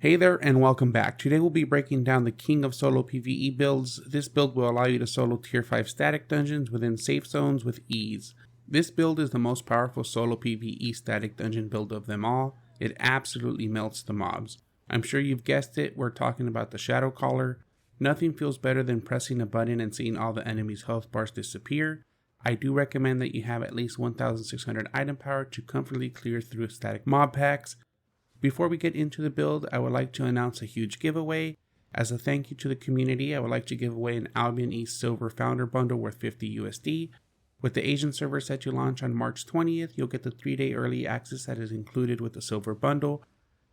Hey there and welcome back. Today we'll be breaking down the king of solo PvE builds. This build will allow you to solo tier 5 static dungeons within safe zones with ease. This build is the most powerful solo PvE static dungeon build of them all. It absolutely melts the mobs. I'm sure you've guessed it, we're talking about the Shadowcaller. Nothing feels better than pressing a button and seeing all the enemies' health bars disappear. I do recommend that you have at least 1600 item power to comfortably clear through static mob packs. Before we get into the build, I would like to announce a huge giveaway. As a thank you to the community, I would like to give away an Albion East Silver Founder Bundle worth 50 USD. With the Asian server set to launch on March 20th, you'll get the 3-day early access that is included with the Silver Bundle.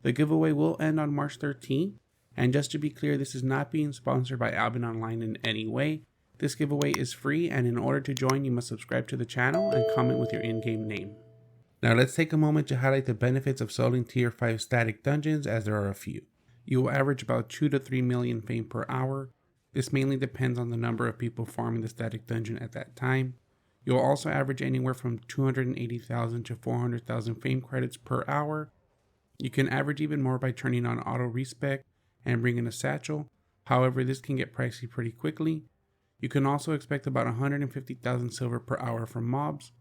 The giveaway will end on March 13th, and just to be clear, this is not being sponsored by Albion Online in any way. This giveaway is free, and in order to join, you must subscribe to the channel and comment with your in-game name. Now let's take a moment to highlight the benefits of soloing tier 5 static dungeons, as there are a few. You will average about 2 to 3 million fame per hour. This mainly depends on the number of people farming the static dungeon at that time. You'll also average anywhere from 280,000 to 400,000 fame credits per hour. You can average even more by turning on auto respec and bringing a satchel. However, this can get pricey pretty quickly. You can also expect about 150,000 silver per hour from mobs.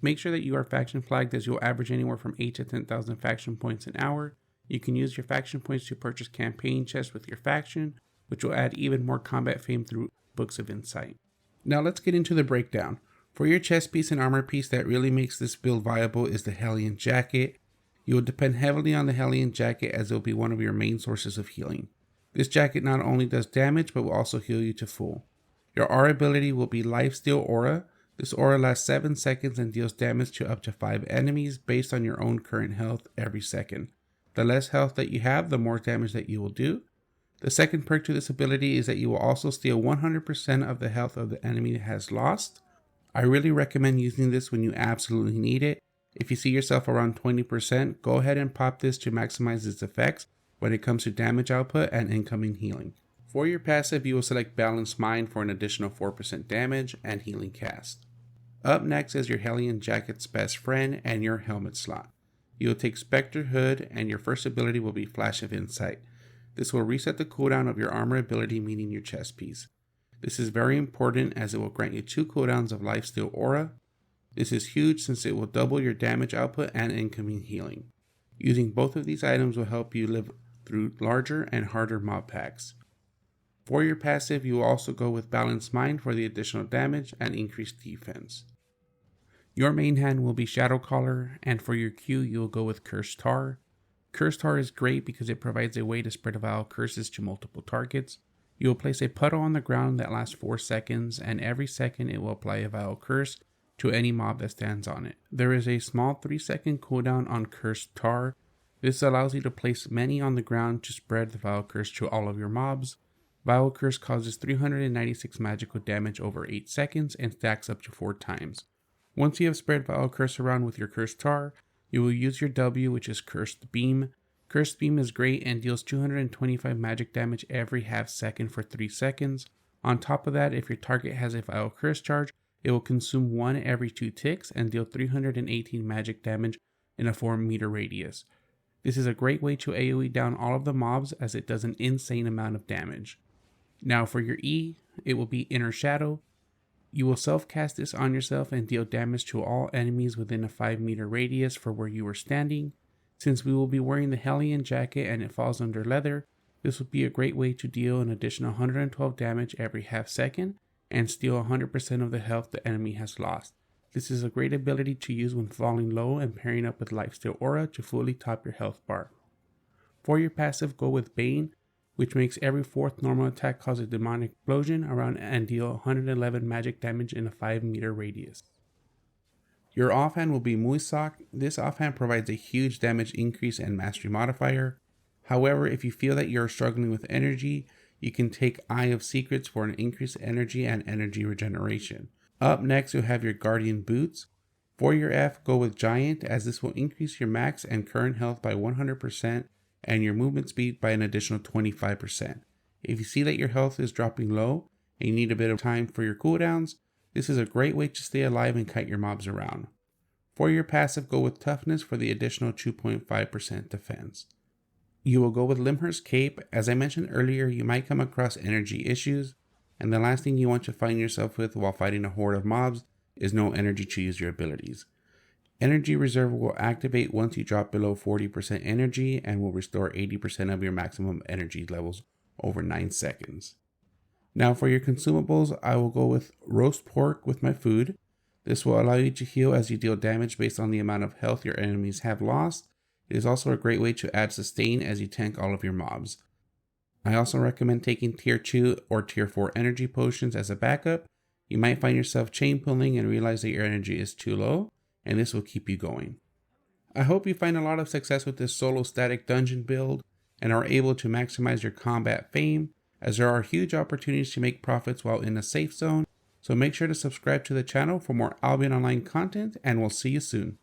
Make sure that you are faction flagged, as you'll average anywhere from 8 to 10,000 faction points an hour. You can use your faction points to purchase campaign chests with your faction, which will add even more combat fame through Books of Insight. Now let's get into the breakdown. For your chest piece and armor piece that really makes this build viable is the HELLION jacket. You will depend heavily on the HELLION jacket, as it will be one of your main sources of healing. This jacket not only does damage, but will also heal you to full. Your aura ability will be Lifesteal Aura. This aura lasts 7 seconds and deals damage to up to 5 enemies based on your own current health every second. The less health that you have, the more damage that you will do. The second perk to this ability is that you will also steal 100% of the health of the enemy that has lost. I really recommend using this when you absolutely need it. If you see yourself around 20%, go ahead and pop this to maximize its effects when it comes to damage output and incoming healing. For your passive, you will select Balanced Mind for an additional 4% damage and healing cast. Up next is your HELLION jacket's best friend and your helmet slot. You will take SPECTER Hood, and your first ability will be Flash of Insight. This will reset the cooldown of your armor ability, meaning your chest piece. This is very important, as it will grant you 2 cooldowns of Lifesteal Aura. This is huge since it will double your damage output and incoming healing. Using both of these items will help you live through larger and harder mob packs. For your passive, you will also go with Balanced Mind for the additional damage and increased defense. Your main hand will be Shadowcaller, and for your Q, you will go with Cursed Tar. Cursed Tar is great because it provides a way to spread vile curses to multiple targets. You will place a puddle on the ground that lasts 4 seconds, and every second it will apply a vile curse to any mob that stands on it. There is a small 3-second cooldown on Cursed Tar. This allows you to place many on the ground to spread the vile curse to all of your mobs. Vile Curse causes 396 magical damage over 8 seconds and stacks up to 4 times. Once you have spread Vile Curse around with your Cursed Tar, you will use your W, which is Cursed Beam. Cursed Beam is great and deals 225 magic damage every half second for 3 seconds. On top of that, if your target has a Vile Curse charge, it will consume 1 every 2 ticks and deal 318 magic damage in a 4-meter radius. This is a great way to AoE down all of the mobs, as it does an insane amount of damage. Now for your E, it will be Inner Shadow. You will self-cast this on yourself and deal damage to all enemies within a 5-meter radius for where you are standing. Since we will be wearing the HELLION jacket and it falls under leather, this will be a great way to deal an additional 112 damage every half second and steal 100% of the health the enemy has lost. This is a great ability to use when falling low and pairing up with Lifesteal Aura to fully top your health bar. For your passive, go with Bane, which makes every 4th normal attack cause a demonic explosion around and deal 111 magic damage in a 5-meter radius. Your offhand will be Muisak. This offhand provides a huge damage increase and mastery modifier. However, if you feel that you are struggling with energy, you can take Eye of Secrets for an increased energy and energy regeneration. Up next, you'll have your Guardian Boots. For your F, go with Giant, as this will increase your max and current health by 100%. And your movement speed by an additional 25%. If you see that your health is dropping low and you need a bit of time for your cooldowns, this is a great way to stay alive and kite your mobs around. For your passive, go with Toughness for the additional 2.5% defense. You will go with LYMHURST Cape. As I mentioned earlier, you might come across energy issues, and the last thing you want to find yourself with while fighting a horde of mobs is no energy to use your abilities. Energy Reserve will activate once you drop below 40% energy and will restore 80% of your maximum energy levels over 9 seconds. Now for your consumables, I will go with roast pork with my food. This will allow you to heal as you deal damage based on the amount of health your enemies have lost. It is also a great way to add sustain as you tank all of your mobs. I also recommend taking tier 2 or tier 4 energy potions as a backup. You might find yourself chain pulling and realize that your energy is too low, and this will keep you going. I hope you find a lot of success with this solo static dungeon build and are able to maximize your combat fame, as there are huge opportunities to make profits while in a safe zone. So make sure to subscribe to the channel for more Albion Online content, and we'll see you soon.